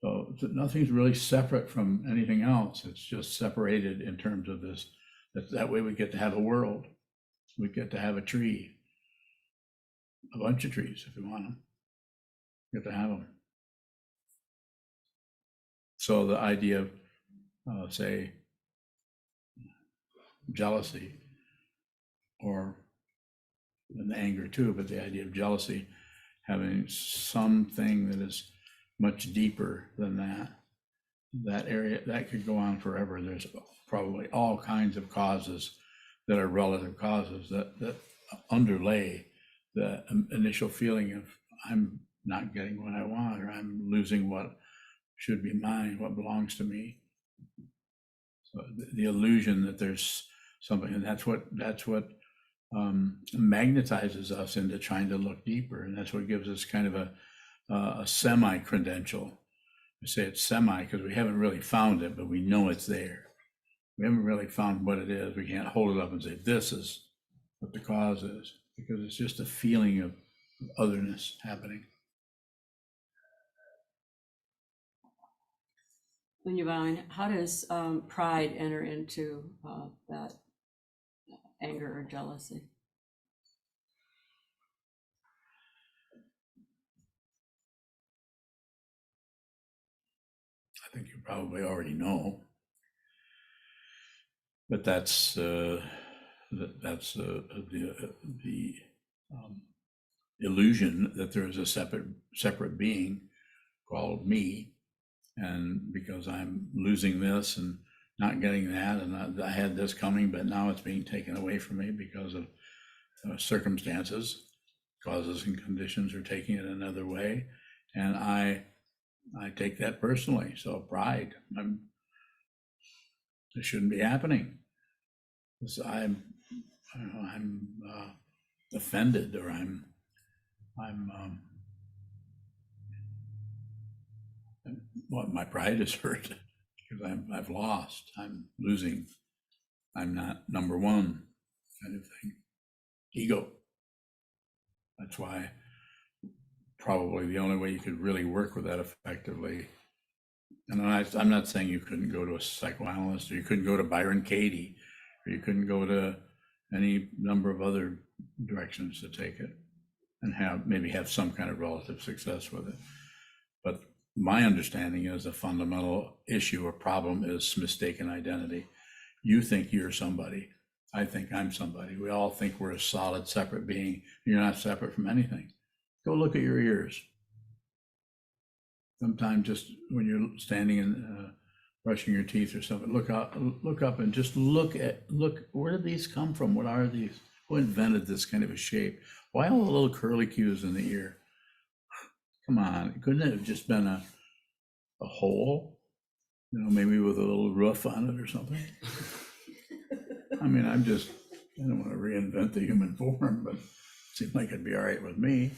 So nothing's really separate from anything else. It's just separated in terms of this. That way we get to have a world. We get to have a tree, a bunch of trees if we want them. We get to have them. So the idea of, say, jealousy, or and anger too, but the idea of jealousy having something that is much deeper than that area, that could go on forever. There's probably all kinds of causes that are relative causes that underlay the initial feeling of I'm not getting what I want, or I'm losing what should be mine, what belongs to me. So the illusion that there's something, and that's what magnetizes us into trying to look deeper, and that's what gives us kind of a semi-credential. We say it's semi because we haven't really found it, but we know it's there. We haven't really found what it is. We can't hold it up and say this is what the cause is, because it's just a feeling of otherness happening. When you Vine, how does pride enter into that anger or jealousy? I think you probably already know, but that's the illusion that there is a separate being called me, and because I'm losing this and not getting that, and I had this coming, but now it's being taken away from me because of circumstances, causes and conditions are taking it another way, and I take that personally. So pride, it shouldn't be happening. I'm offended, or my pride is hurt because I've lost. I'm losing. I'm not number one, kind of thing. Ego. That's why probably the only way you could really work with that effectively. And I'm not saying you couldn't go to a psychoanalyst, or you couldn't go to Byron Katie, or you couldn't go to any number of other directions to take it and maybe have some kind of relative success with it. But my understanding is a fundamental issue or problem is mistaken identity. You think you're somebody. I think I'm somebody. We all think we're a solid, separate being. You're not separate from anything. Go look at your ears. Sometimes just when you're standing in brushing your teeth or something, look up and just look, where did these come from? What are these? Who invented this kind of a shape? Why all the little curly cues in the ear? Come on, couldn't it have just been a hole? You know, maybe with a little roof on it or something. I mean, I don't want to reinvent the human form, but it seems like it'd be all right with me.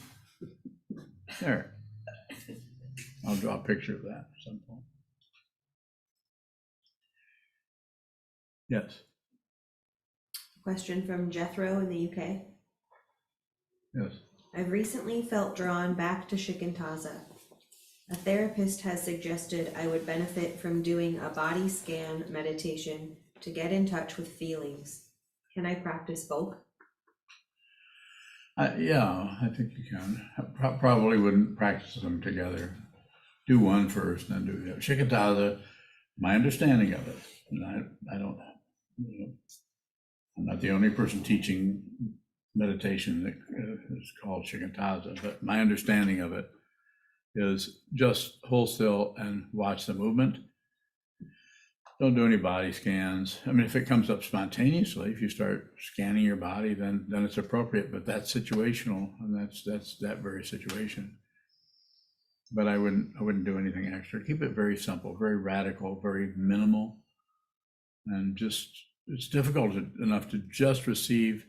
There. I'll draw a picture of that at some point. Yes. Question from Jethro in the UK. Yes. I've recently felt drawn back to Shikantaza. A therapist has suggested I would benefit from doing a body scan meditation to get in touch with feelings. Can I practice both? Yeah, I think you can. I probably wouldn't practice them together. Do one first, then do the other. Shikantaza, my understanding of it, and I don't, I'm not the only person teaching meditation that is called Shikantaza, but my understanding of it is just hold still and watch the movement. Don't do any body scans. I mean, if it comes up spontaneously, if you start scanning your body, then it's appropriate, but that's situational, and that's that very situation. But I wouldn't do anything extra. Keep it very simple, very radical, very minimal, and just, it's difficult enough to just receive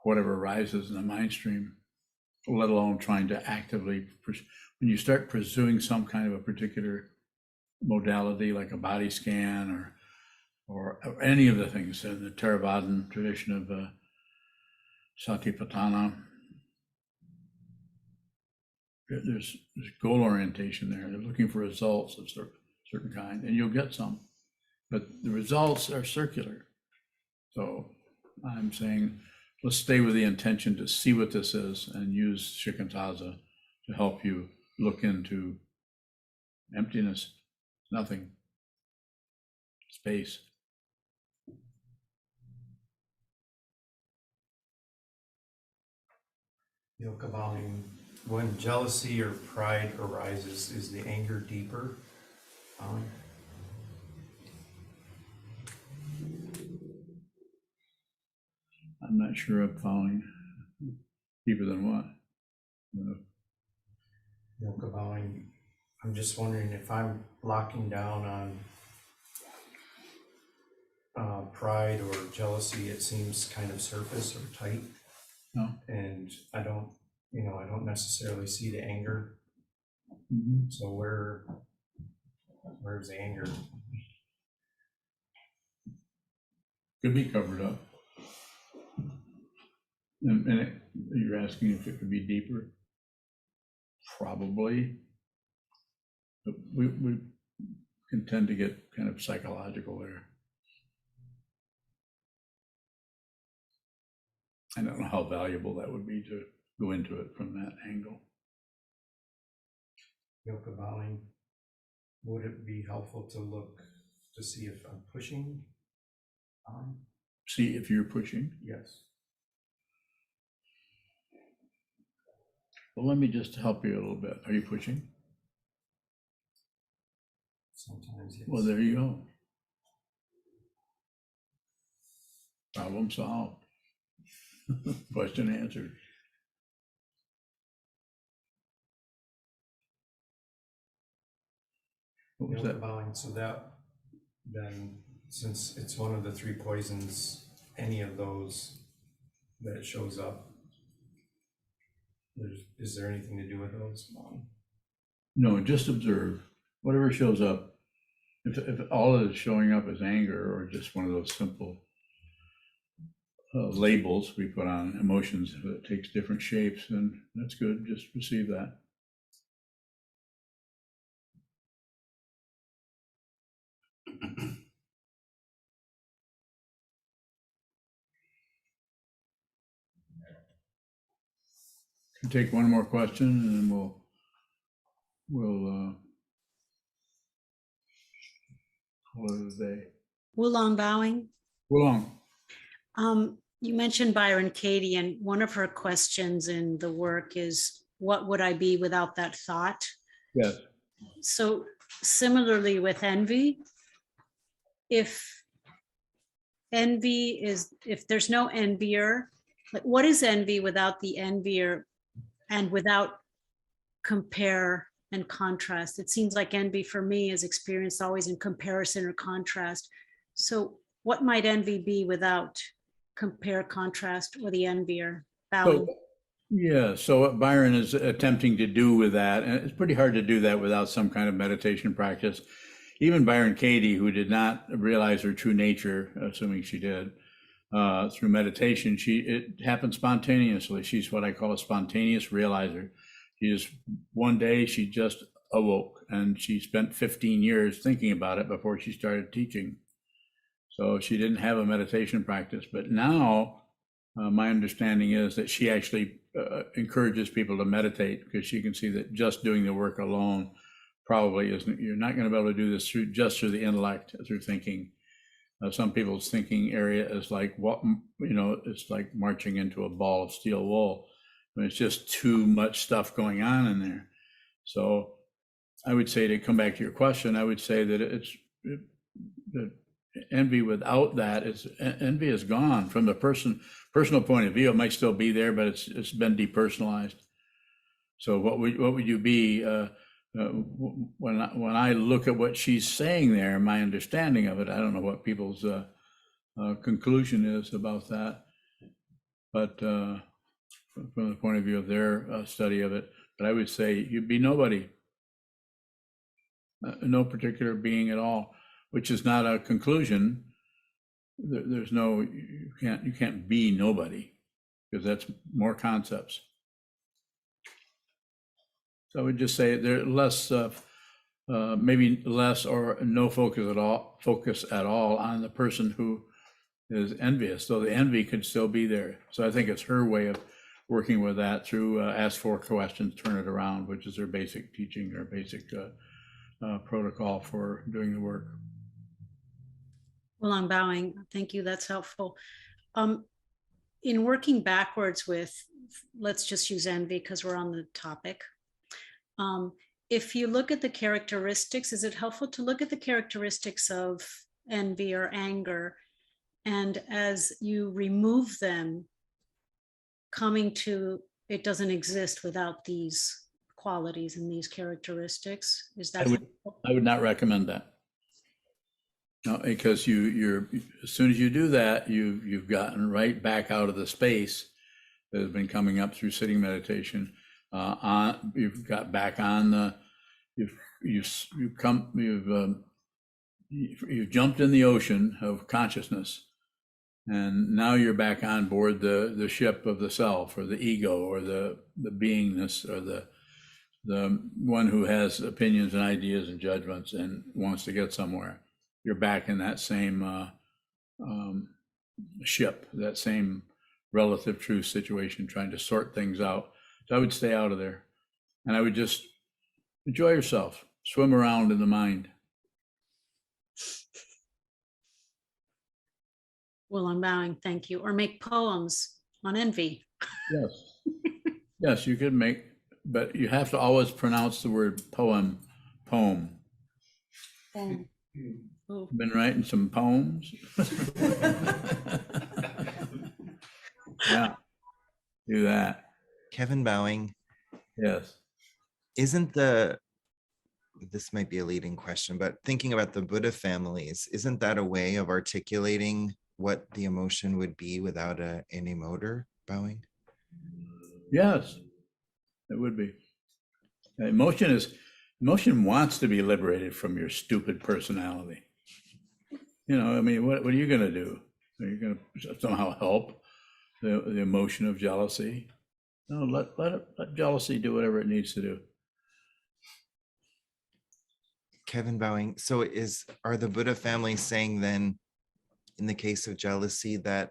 whatever arises in the mind stream, let alone trying to actively, when you start pursuing some kind of a particular modality like a body scan or any of the things in the Theravadan tradition of Satipatthana, there's goal orientation there. They're looking for results of certain kind, and you'll get some, but the results are circular. So I'm saying, let's stay with the intention to see what this is and use Shikantaza to help you look into emptiness, nothing, space. Yokavami, when jealousy or pride arises, is the anger deeper? I'm not sure I'm following. Deeper than what? Yokavami, I'm just wondering if I'm locking down on pride or jealousy, it seems kind of surface or tight. No. And I don't necessarily see the anger. Mm-hmm. So where's the anger? Could be covered up. And you're asking if it could be deeper? Probably. But we can tend to get kind of psychological there. I don't know how valuable that would be to go into it from that angle. Yokavami, would it be helpful to look to see if I'm pushing on? See if you're pushing? Yes. Well, let me just help you a little bit. Are you pushing? Sometimes, yes. Well, there you go. Problem solved. Question answered. What was that? So that, then, since it's one of the three poisons, any of those that shows up, is there anything to do with those? No, just observe. Whatever shows up. If all that is showing up is anger or just one of those simple labels we put on emotions, if it takes different shapes, then that's good. Just receive that. Take one more question and then we'll call it a day. Wulong bowing. Wulong. You mentioned Byron Katie, and one of her questions in the work is, what would I be without that thought? Yes. So similarly with envy, if envy is, if there's no envier, like what is envy without the envier and without compare and contrast? It seems like envy for me is experienced always in comparison or contrast. So what might envy be without compare, contrast, or the envier? Bowing. So, yeah, so what Byron is attempting to do with that, and it's pretty hard to do that without some kind of meditation practice. Even Byron Katie, who did not realize her true nature, assuming she did, through meditation, it happened spontaneously. She's what I call a spontaneous realizer. One day she just awoke, and she spent 15 years thinking about it before she started teaching. So she didn't have a meditation practice, but now my understanding is that she actually encourages people to meditate, because she can see that just doing the work alone probably isn't, you're not going to be able to do this just through the intellect, through thinking. Some people's thinking area is like, what, it's like marching into a ball of steel wool. I mean, it's just too much stuff going on in there. So I would say, to come back to your question, I would say that that envy without that envy is gone from the personal point of view. It might still be there, but it's been depersonalized. So what would you be when I look at what she's saying there? My understanding of it, I don't know what people's conclusion is about that, but from the point of view of their study of it, but I would say you'd be nobody, no particular being at all, which is not a conclusion. There's no, you can't be nobody, because that's more concepts. So I would just say there less, maybe less or no focus at all on the person who is envious, though the envy could still be there. So I think it's her way of working with that through ask 4 questions, turn it around, which is her basic teaching, or basic protocol for doing the work. Well, I'm bowing. Thank you. That's helpful. In working backwards with, let's just use envy because we're on the topic. If you look at the characteristics, is it helpful to look at the characteristics of envy or anger, and as you remove them, coming to it doesn't exist without these qualities and these characteristics? Is that I would not recommend that. No, because you're as soon as you do that, you've gotten right back out of the space that has been coming up through sitting meditation. You've got back on the, you've jumped in the ocean of consciousness, and now you're back on board the ship of the self, or the ego, or the beingness, or the one who has opinions and ideas and judgments and wants to get somewhere. You're back in that same ship, that same relative truth situation, trying to sort things out. So I would stay out of there, and I would just enjoy yourself, swim around in the mind. Well, I'm bowing, thank you. Or make poems on envy. Yes. Yes, you could make, but you have to always pronounce the word poem. Been writing some poems. Yeah, do that. Kevin bowing. Yes. Isn't this might be a leading question, but thinking about the Buddha families, isn't that a way of articulating what the emotion would be without an emoter bowing? Yes, it would be. Emotion wants to be liberated from your stupid personality. I mean, what are you going to do? Are you going to somehow help the emotion of jealousy? No, let jealousy do whatever it needs to do. Kevin bowing. So are the Buddha families saying then, in the case of jealousy, that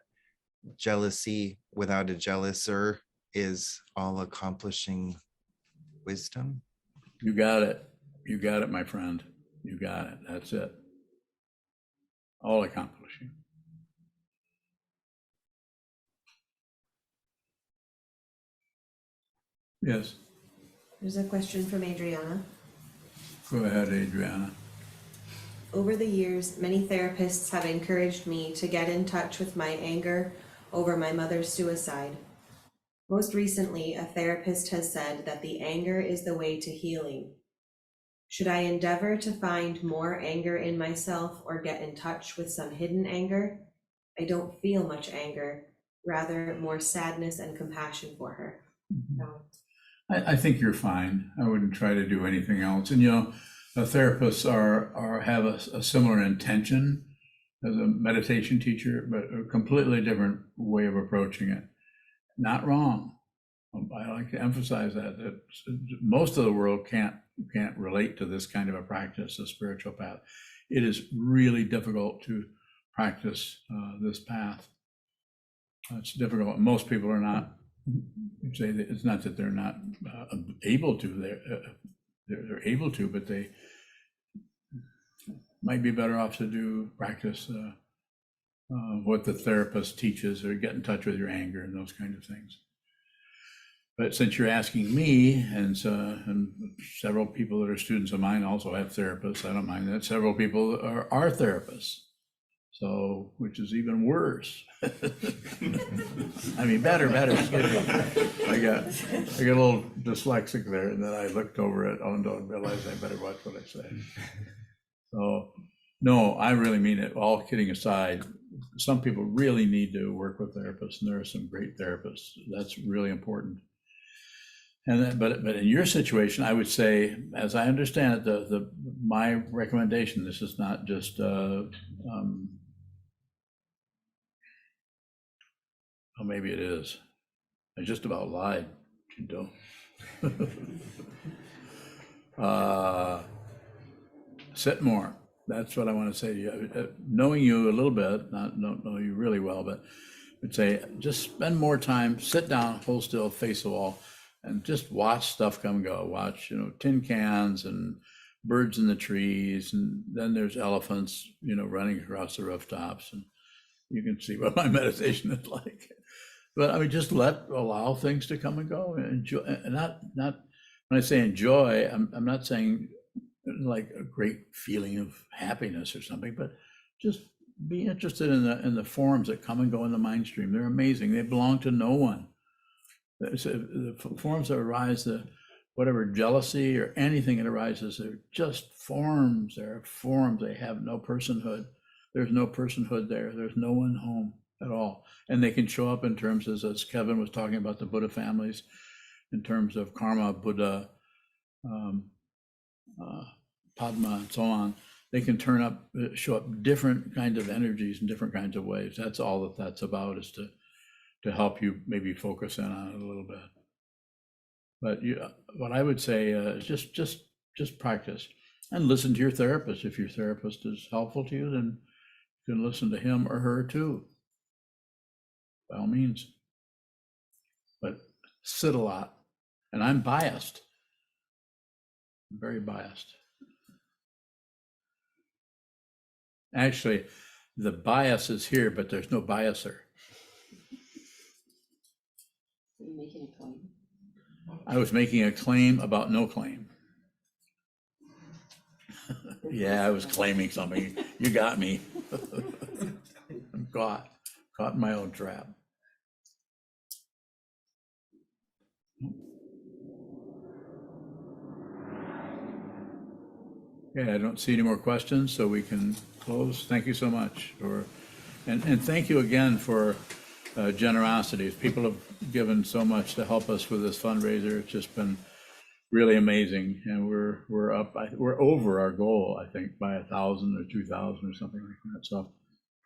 jealousy without a jealouser is all accomplishing wisdom? You got it. You got it, my friend. You got it. That's it. All accomplishing. Yes. There's a question from Adriana. Go ahead, Adriana. Over the years, many therapists have encouraged me to get in touch with my anger over my mother's suicide. Most recently, a therapist has said that the anger is the way to healing. Should I endeavor to find more anger in myself or get in touch with some hidden anger? I don't feel much anger, rather more sadness and compassion for her. No. I think you're fine. I wouldn't try to do anything else. And, you know, therapists have a similar intention as a meditation teacher, but a completely different way of approaching it. Not wrong. I like to emphasize that most of the world can't relate to this kind of a practice, a spiritual path. It is really difficult to practice this path. It's difficult. Most people are not. Say that it's not that they're not able to. They're able to, but they might be better off to practice what the therapist teaches, or get in touch with your anger and those kind of things. But since you're asking me, and several people that are students of mine also have therapists, I don't mind that. Several people are therapists, so which is even worse. I mean, better. I got a little dyslexic there, and then I looked over it and realized I better watch what I say. So, no, I really mean it. All kidding aside, some people really need to work with therapists, and there are some great therapists. That's really important. And then, but in your situation, I would say, as I understand it, my recommendation. This is not just. Oh, maybe it is. I just about lied, Shinto. Sit more. That's what I want to say to you. Knowing you a little bit, don't know you really well, but I'd say just spend more time, sit down, hold still, face the wall, and just watch stuff come and go. Watch, tin cans and birds in the trees, and then there's elephants, running across the rooftops, and you can see what my meditation is like. But I mean, just allow things to come and go, and enjoy. And not when I say enjoy, I'm not saying like a great feeling of happiness or something, but just be interested in the forms that come and go in the mind stream. They're amazing. They belong to no one. The forms that arise, whatever jealousy or anything that arises, they're just forms. They're forms. They have no personhood. There's no personhood there. There's no one home at all. And they can show up in terms, as Kevin was talking about the Buddha families, in terms of karma, Buddha, Padma, and so on. They can show up different kinds of energies in different kinds of ways. That's all that's about, is to help you maybe focus in on it a little bit. But what I would say is just practice and listen to your therapist. If your therapist is helpful to you, then you can listen to him or her too, by all means. But sit a lot. And I'm biased. I'm very biased. Actually, the bias is here, but there's no biaser. Are you making a claim? I was making a claim about no claim. Yeah, I was claiming something. You got me. I'm caught in my own trap. Okay, I don't see any more questions, so we can close. Thank you so much. And thank you again for generosity. People have given so much to help us with this fundraiser. It's just been really amazing, and we're over our goal, I think, by 1,000 or 2,000 or something like that. So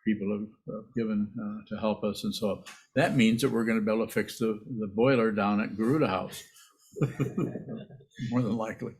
people have given to help us, and so that means that we're going to be able to fix the boiler down at Garuda House, more than likely.